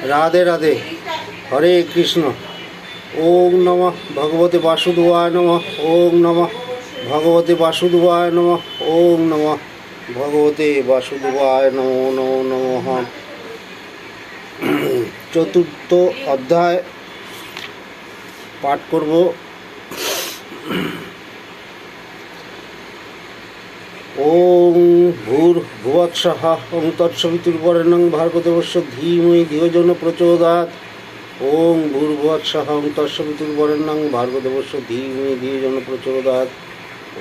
রাধে রাধে। হরে কৃষ্ণ। ওম নমঃ ভগবতে বাসুদেবায় নমঃ। ওম নমঃ ভগবতে বাসুদেবায় নমঃ। ওম নমঃ ভগবতে বাসুদেবায় নমো নমো নমঃ। চতুর্থ অধ্যায় পাঠ করব। ওং ভূর্ভুবস্সুঃ ওং তৎসবিতুর্বরেণ্যং ভর্গদেবস্য ধীমহি ধিয়ো যো ন প্রচোদয়াৎ। ওং ভূর্ভুবস্সুঃ ওং তৎসবিতুর্বরেণ্যং ভর্গদেবস্য ধীমহি ধিয়ো যো ন প্রচোদয়াৎ।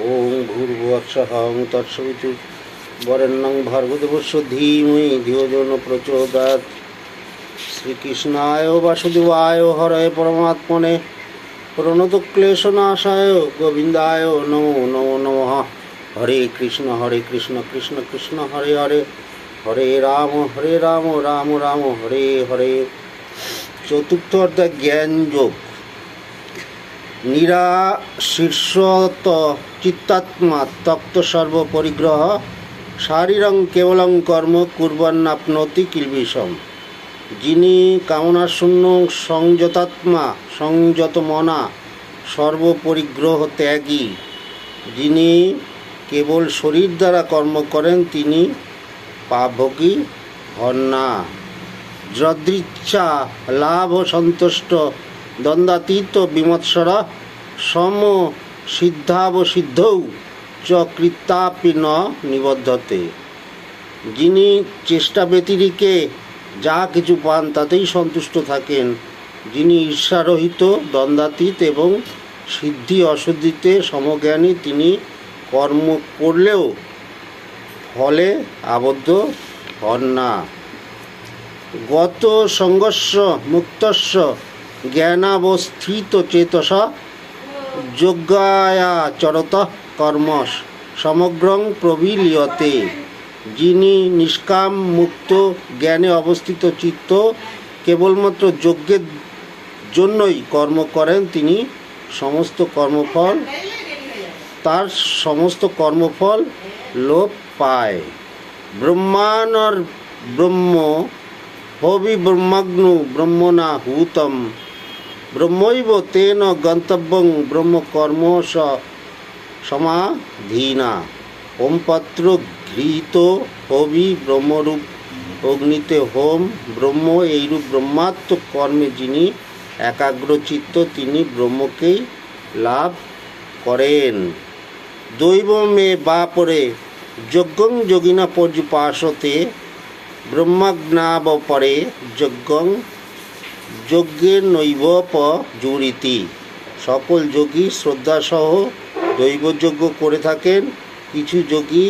ওং ভূর্ভুবস্সুঃ ওং তৎসবিতুর্বরেণ্যং ভর্গদেবস্য ধীমহি ধিয়ো যো ন প্রচোদয়াৎ। শ্রীকৃষ্ণায় বাসুদেবায় হরে পরমাত্মনে প্রণতক্লেশনাশায় গোবিন্দায় নমো নমো নমঃ। হরে কৃষ্ণ কৃষ্ণ কৃষ্ণ হরে হরে, হরে রাম রাম রাম হরে হরে। চতুর্থ অধ্যায় জ্ঞান যোগ। নিরাশীর্ষত চিত্তাত্মা তক্ত সর্বপরিগ্রহ শারীরং কেবলং কর্ম কুর্বন্নাপ্নোতি কিলবিষম। যিনি কামনাশূন্য সংযতাত্মা সংযত মনা সর্বপরিগ্রহ ত্যাগী, যিনি কেবল শরীর দ্বারা কর্ম করেন, তিনি পাপভোগী হন না। যদৃচ্ছা লাভ সন্তুষ্ট দ্বন্দ্বাতীত বিমৎসর সম সিদ্ধাবসিদ্ধৌ চ কৃত্যাপি ন নিবদ্ধতে। যিনি চেষ্টা ব্যতিরেকে যা কিছু পান তাতেই সন্তুষ্ট থাকেন, যিনি ঈর্ষারহিত দ্বন্দ্বাতীত এবং সিদ্ধি অসিদ্ধিতে সমজ্ঞানী, তিনি কর্ম করলেও ফলে আবদ্ধ হন না। গত সংঘর্ষ মুক্তস্য জ্ঞানাবস্থিত চেতস যজ্ঞায়াচরত কর্ম সমগ্রং প্রবিলীয়তে। যিনি নিষ্কাম মুক্ত জ্ঞানে অবস্থিত চিত্ত কেবলমাত্র যজ্ঞের জন্যই কর্ম করেন, তিনি সমস্ত কর্মফল লোপ পায়। ব্রহ্মানর ব্রহ্ম হবি ব্রহ্মাগ্নু ব্রহ্মণা হুতম ব্রহ্মৈব তেন গন্তব্যং ব্রহ্মকর্ম সমাধীনা। ওমপত্র ঘৃত হবি ব্রহ্মরূপ অগ্নিতে হোম ব্রহ্ম। এইরূপ ব্রহ্মাত্মক কর্মে যিনি একাগ্রচিত্ত, তিনি ব্রহ্মকেই লাভ করেন। দৈবমে বা পরে যজ্ঞং যোগিনা পর্যুপাসতে ব্রহ্মাজ্ঞাবপরে যজ্ঞং যজ্ঞের নৈব পজুরিতি। সকল যোগী শ্রদ্ধাসহ দৈবযজ্ঞ করে থাকেন। কিছু যোগী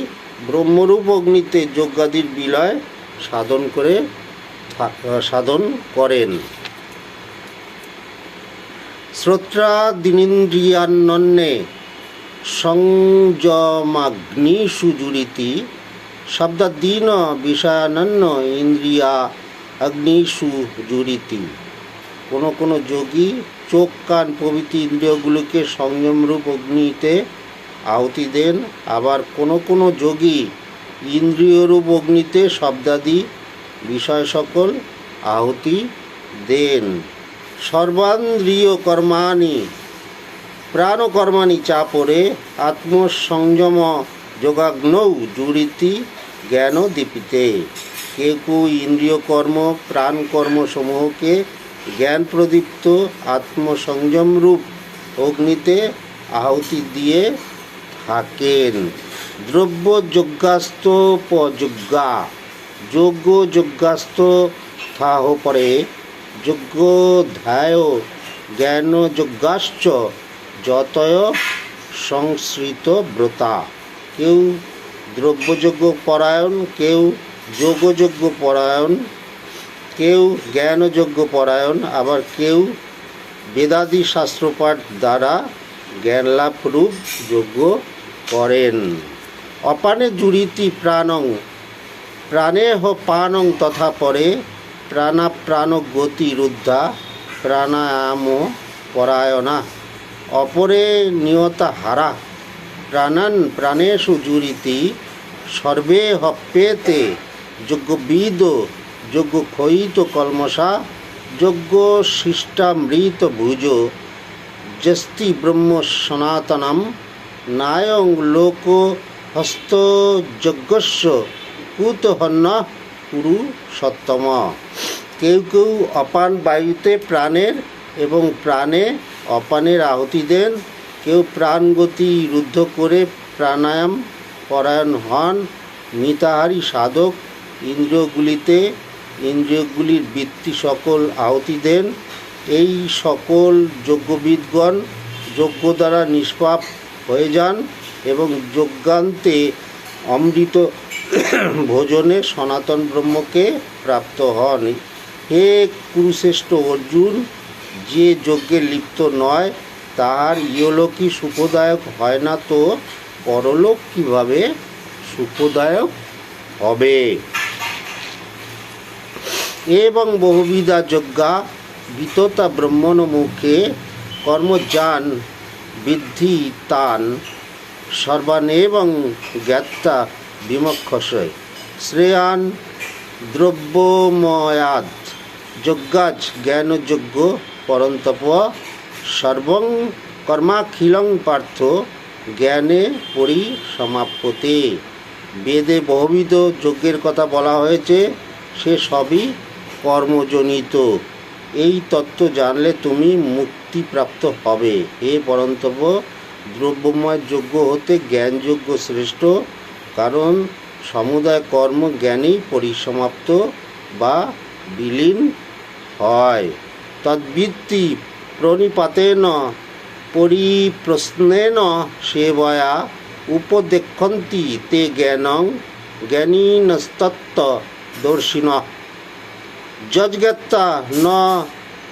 ব্রহ্মরূপ অগ্নিতে যজ্ঞাদির বিলয় সাধন করেন। শ্রোত্রাদিনিন্দ্রিয়ান্যন্যে সংযমাগ্নিষু জুরিতি শব্দাদীন বিষয়ানন্য ইন্দ্রিয়া অগ্নিষু জুরিতি। কোনো যোগী চোখ কান প্রভৃতি ইন্দ্রিয়গুলোকে সংযমরূপ অগ্নিতে আহুতি দেন। আবার কোনো যোগী ইন্দ্রিয়রূপ অগ্নিতে শব্দাদি বিষয় সকল আহুতি দেন। সর্বান্দ্রিয় কর্মাণি প্রাণকর্মাণি চাপরে আত্মসংযম যোগাগ্নৌ জুরিতি জ্ঞান দীপিতে। কেউ ইন্দ্রিয় কর্ম প্রাণ কর্মসমূহকে জ্ঞান প্রদীপ্ত আত্মসংযমরূপ অগ্নিতে আহুতি দিয়ে থাকেন। দ্রব্য যজ্ঞাস্তোপযজ্ঞা যোগ্য যজ্ঞাস্ত থাহ পরে যজ্ঞোধ্যায় জ্ঞান যজ্ঞাশ্চ যতয় সংশ্রিত ব্রতা। কেউ দ্রব্যযজ্ঞ পরায়ণ, কেউ যোগযজ্ঞ পরায়ণ, কেউ জ্ঞানযজ্ঞ পরায়ণ, আবার কেউ বেদাদি শাস্ত্রপাঠ দ্বারা জ্ঞানলাভরূপ যজ্ঞ করেন। অপানে জুরিতি প্রাণং প্রাণেহ পানং তথা পরে প্রাণাপ্রাণ গতিরুদ্ধা প্রাণায়াম পরায়ণা। অপরে নিয়তা হারা প্রাণান প্রাণেষু জুরিতি সর্বে হপ্যেতে যজ্ঞবিদ যজ্ঞ ক্ষয়িত কলমসা, যজ্ঞ শিষ্টামৃত ভুজ, যস্তি ব্রহ্ম সনাতনম, নায়ং লোক হস্ত যজ্ঞস্য কুতহন্য কুরু সত্তম। কেউ কেউ অপান বায়ুতে প্রাণের এবং প্রাণে অপানের আহুতি দেন, কেউ প্রাণগতি রুদ্ধ করে প্রাণায়াম পরায়ণ হন। মিতাহারী সাধক ইন্দ্রিয়গুলির বৃত্তি সকল আহুতি দেন। এই সকল যজ্ঞবিদগণ যজ্ঞ দ্বারা নিষ্পাপ হয়ে যান এবং যজ্ঞান্তে অমৃত ভোজনে সনাতন ব্রহ্মকে প্রাপ্ত হন। হে কুরুশ্রেষ্ঠ অর্জুন, যে যজ্ঞে লিপ্ত নয় তাহার ইহলোকই সুখদায়ক হয় না, তো পরলোক কিভাবে সুখদায়ক হবে? এবং বহুবিধা যজ্ঞা বিততা ব্রহ্মণ মুখে কর্মজান বিদ্ধি তান সর্বানেবং জ্ঞাত্তা বিমক্ষসয় শ্রেয়ান দ্রব্যময়াদ যজ্ঞাজ জ্ঞানযজ্ঞ পরন্তপ সর্বং কর্মাখিলং পার্থ জ্ঞানে পরিসমাপ্যতে। বেদে বহুবিধ যজ্ঞের কথা বলা হয়েছে, সে সবই কর্মজনিত। এই তত্ত্ব জানলে তুমি মুক্তিপ্রাপ্ত হবে। হে পরন্তপ, দ্রব্যময় যজ্ঞ হতে জ্ঞানযজ্ঞ শ্রেষ্ঠ, কারণ সমুদায় কর্ম জ্ঞানেই পরিসমাপ্ত বা বিলীন হয়। তদ্বৃত্তি প্রণিপাতেন পরিপ্রশ্নেন সেবয়া উপদেক্ষন্তি তে জ্ঞানং জ্ঞানীনস্তত্ত্ব দর্শিনঃ যজ্ঞাত্তা ন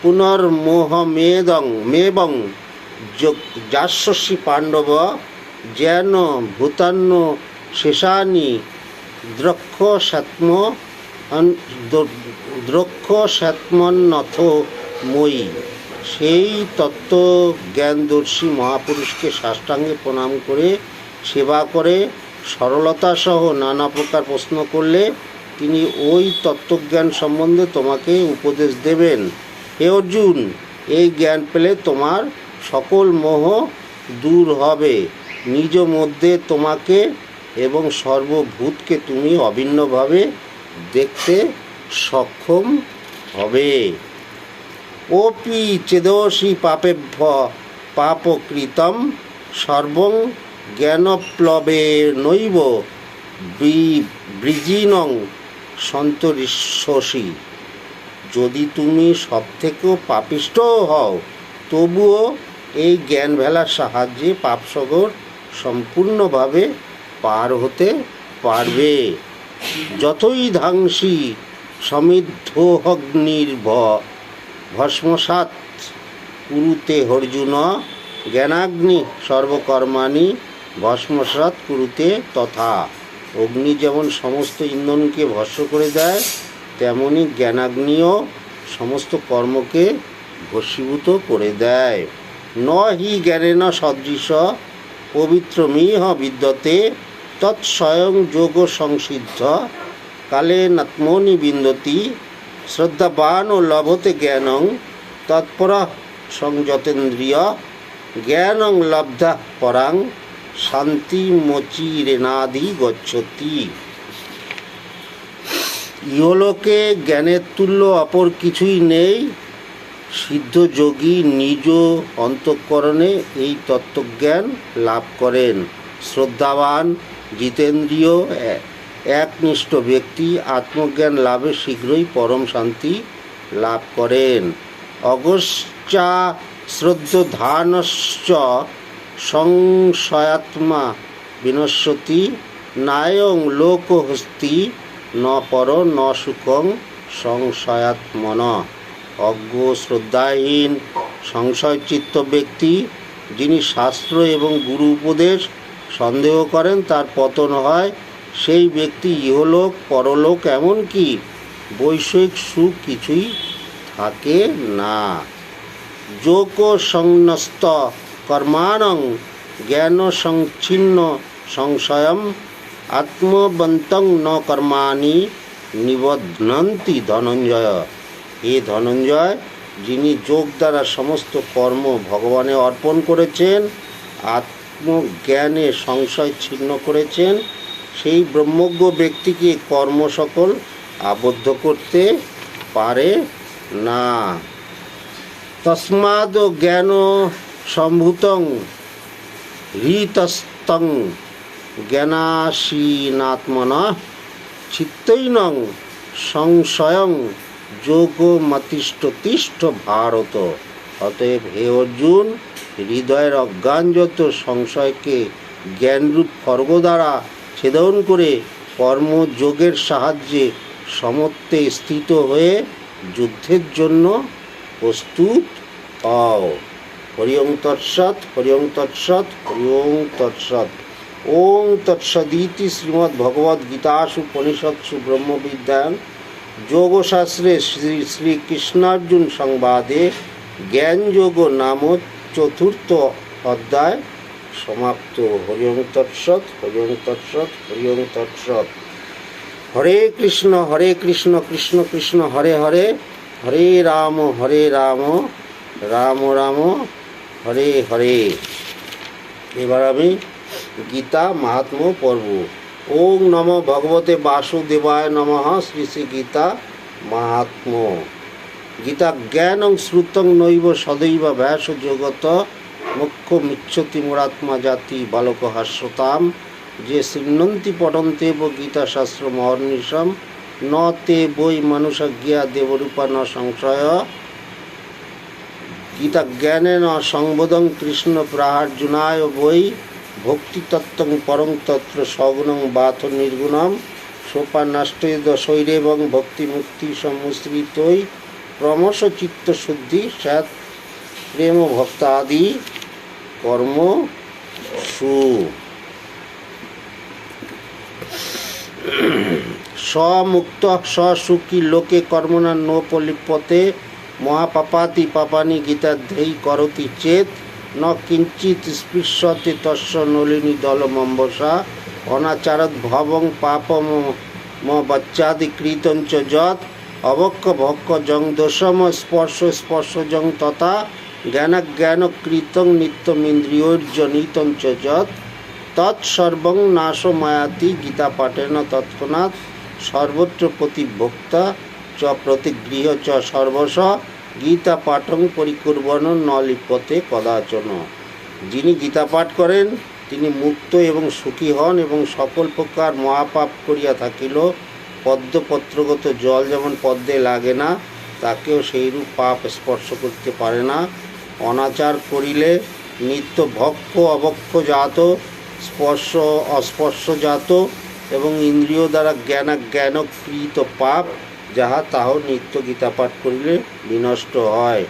পুনর্মোহমেবং যাস্যসি পাণ্ডব জ্ঞান ভূতান্য শেষানি দ্রক্ষসাত্মন্নথ মই। সেই তত্ত্ব জ্ঞানদর্শী মহাপুরুষকে সাষ্টাঙ্গে প্রণাম করে সেবা করে সরলতাসহ নানা প্রকার প্রশ্ন করলে তিনি ওই তত্ত্বজ্ঞান সম্বন্ধে তোমাকে উপদেশ দেবেন। হে অর্জুন, এই জ্ঞান পেলে তোমার সকল মোহ দূর হবে। নিজ মধ্যে তোমাকে এবং সর্বভূতকে তুমি অভিন্নভাবে দেখতে সক্ষম হবে। ওপি চেদসি পাপেভ্য পাপকৃতম সর্বং জ্ঞানপ্লবেনৈব বৃজিনং সন্তরিষ্যসি। যদি তুমি সবথেকেও পাপিষ্ঠ হও, তবুও এই জ্ঞান ভেলার সাহায্যে পাপসাগর সম্পূর্ণভাবে পার হতে পারবে। যতই ধাংসি সমিদ্ধোহগ্নির্ভ ভস্মসাৎ কুরুতে অর্জুন জ্ঞানাগ্নি সর্বকর্মাণি ভস্মসাৎ কুরুতে তথা। অগ্নি যেমন সমস্ত ইন্ধনকে ভস্ম করে দেয়, তেমনি জ্ঞানাগ্নিও সমস্ত কর্মকে ভস্মীভূত করে দেয়। ন হি জ্ঞানেন সদৃশ পবিত্রমিহ বিদ্যতে তৎস্বয়ং যোগ সংসিদ্ধ কালে নাত্মনি বিন্দতি শ্রদ্ধাবান ও লভতে জ্ঞানং তৎপর সংযতেন্দ্রিয় জ্ঞানং লব্ধা পরাং শান্তি মচিরেনাদি গচ্ছতি। ইহলোকে জ্ঞানের তুল্য অপর কিছুই নেই। সিদ্ধ যোগী নিজ অন্তঃকরণে এই তত্ত্বজ্ঞান লাভ করেন। শ্রদ্ধাবান জিতেন্দ্রিয় একনিষ্ঠ ব্যক্তি আত্মজ্ঞান লাভে শীঘ্রই পরম শান্তি লাভ করেন। অগস্যা শ্রদ্ধধানশ্চ সংশয়াত্মা বিনশ্যতি নায়ং লোকহস্তি ন পর ন সুখং সংশয়াত্মন। অজ্ঞ শ্রদ্ধাহীন সংশয়চিত্ত ব্যক্তি, যিনি শাস্ত্র এবং গুরু উপদেশ সন্দেহ করেন, তার পতন হয়। সেই ব্যক্তি ইহলোক পরলোক এমনকি বৈষয়িক সুখ কিছুই থাকে না। যোগ সংন্যস্ত কর্মাণং জ্ঞান সংচ্ছিন্ন সংশয়ম আত্মবন্তং ন কর্মাণি নিবধ্নন্তি ধনঞ্জয়। হে ধনঞ্জয়, যিনি যোগ দ্বারা সমস্ত কর্ম ভগবানে অর্পণ করেছেন, আত্মজ্ঞানে সংশয় ছিন্ন করেছেন, সেই ব্রহ্মজ্ঞ ব্যক্তিকে কর্ম সকল আবদ্ধ করতে পারে না। তস্মাদ জ্ঞান সম্ভূতং হৃতস্তং জ্ঞানাসীনাত্মনঃ চিত্তৈনং সংশয়ং যোগমতিষ্ঠ ভারত। অতএব হে অর্জুন, হৃদয়ের অজ্ঞানযত সংশয়কে জ্ঞানরূপ খড়গ দ্বারা ছেদন করে কর্মযোগের সাহায্যে সমত্বে স্থিত হয়ে যুদ্ধের জন্য প্রস্তুত হও। হরি ওং তৎসৎ, হরি ওং তৎসৎ, হরি ওং তৎসৎ। ওং তৎসদিতি শ্রীমদ্ভগবদ্গীতাসু উপনিষৎসু ব্রহ্মবিদ্যায়াং যোগশাস্ত্রে শ্রীকৃষ্ণার্জুন সংবাদে জ্ঞানযোগ নাম চতুর্থ অধ্যায় সমাপ্ত। হরি ওং তৎসৎ, হরি ওং তৎসৎ, হরি ওং তৎসৎ। হরে কৃষ্ণ কৃষ্ণ কৃষ্ণ হরে হরে, হরে রাম রাম রাম হরে হরে। এবার আমি গীতা মাহাত্ম্য পড়ব। ওং নমো ভগবতে বাসুদেবায় নমঃ। শ্রী শ্রী গীতা মাহাত্ম্য। গীতা জ্ঞানং শ্রুতং নৈব সদৈব ব্যাস জগত মুখ্য মিচ্ছতি মুরাত্মা জাতি বালক হাস্যতাম। যে শৃণ্বন্তি পঠন্তেব গীতাশাস্ত্র মহর্নিশম ন তে বৈ মানুষজ্ঞা দেবরূপা ন সংশয়। গীতা জ্ঞানে ন সংবোধং কৃষ্ণ প্রাহার্জুনায় বৈ ভক্তিতত্ত্বং পরং তত্র সগুণং বাথ নির্গুণম সোপানাষ্টেদ শৈরেবং ভক্তিমুক্তি সমুশ্রিতৈ ক্রমশ চিত্তশুদ্ধি স্যাৎ প্রেম ভক্তাদি কর্ম সু। স্বমুক্ত স্বসুখী লোকে কর্মণা নোপলিপ্যতে মহাপাপাতি পাপানি গীতাধ্যেয়ী করতি চেত ন কিঞ্চিৎ স্পৃশ্যতে তস্য নলিনী দলমম্বসা অনাচারৎ ভবং পাপম বচ্চাদি কৃতঞ্চ যৎ অবক্ষ ভক্ষ জং দোষম স্পর্শ স্পর্শজং তথা জ্ঞানাজ্ঞান কৃতং নিত্যমিন্দ্রিয়োর্জনিতঞ্চ যৎ তৎসর্বং নাশমায়াতি। গীতা পাঠেন তৎক্ষণাৎ সর্বত্র প্রতিভোক্তা চ প্রতিগৃহ চ সর্বশ গীতা পাঠং পরিকুর্বণ ন লিপ্যতে কদাচন। যিনি গীতা পাঠ করেন তিনি মুক্ত এবং সুখী হন এবং সকল প্রকার মহাপাপ করিয়া থাকিল পদ্মপত্রগত জল যেমন পদ্মে লাগে না, তাকেও সেইরূপ পাপ স্পর্শ করতে পারে না। অনাচার করিলে নিত্য ভক্ষ অভক্ষ জাত, স্পর্শ অস্পর্শজাত এবং ইন্দ্রিয় দ্বারা জ্ঞানাজ্ঞানকৃত পাপ যাহা তাহ নিত্য গীতা পাঠ করিলে বিনষ্ট হয়।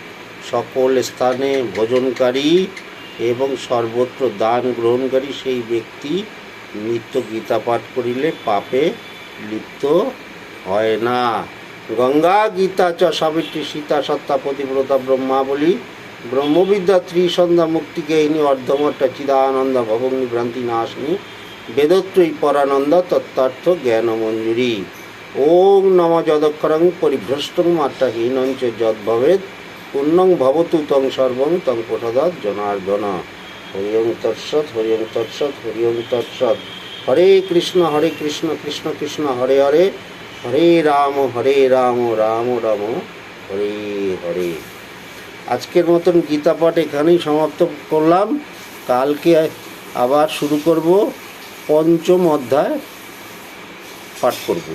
সকল স্থানে ভোজনকারী এবং সর্বত্র দান গ্রহণকারী সেই ব্যক্তি নিত্য গীতা পাঠ করিলে পাপে লিপ্ত হয় না। গঙ্গা গীতা চ সাবিত্রী সীতা সত্তা পতিব্রতা ব্রহ্মাবলী ব্রহ্মবিদ্যা ত্রিসন্ধ্যা মুক্তিজ্ঞায়িনী অর্ধমট্টা চিদানন্দা ভবগ্নি ভ্রান্তি নাশিনী বেদত্রয়ী পরানন্দা তত্ত্বার্থ জ্ঞানমঞ্জুরি। ওং নম যদক্ষরং পরিভ্রষ্টং মাত্রাহীনঞ্চ যদ ভবেদ পুণ্যং ভবতু তং সর্বং তং প্রসাদাৎ জনার্দন। হরি ওং তৎসৎ, হরি ওং তৎসৎ, হরি ওং তৎসৎ। হরে কৃষ্ণ কৃষ্ণ কৃষ্ণ হরে হরে, হরে রাম রাম রাম হরে হরে। আজকের মতন গীতা পাঠ এখানেই সমাপ্ত করলাম। কালকে আবার শুরু করব, পঞ্চম অধ্যায় পাঠ করব।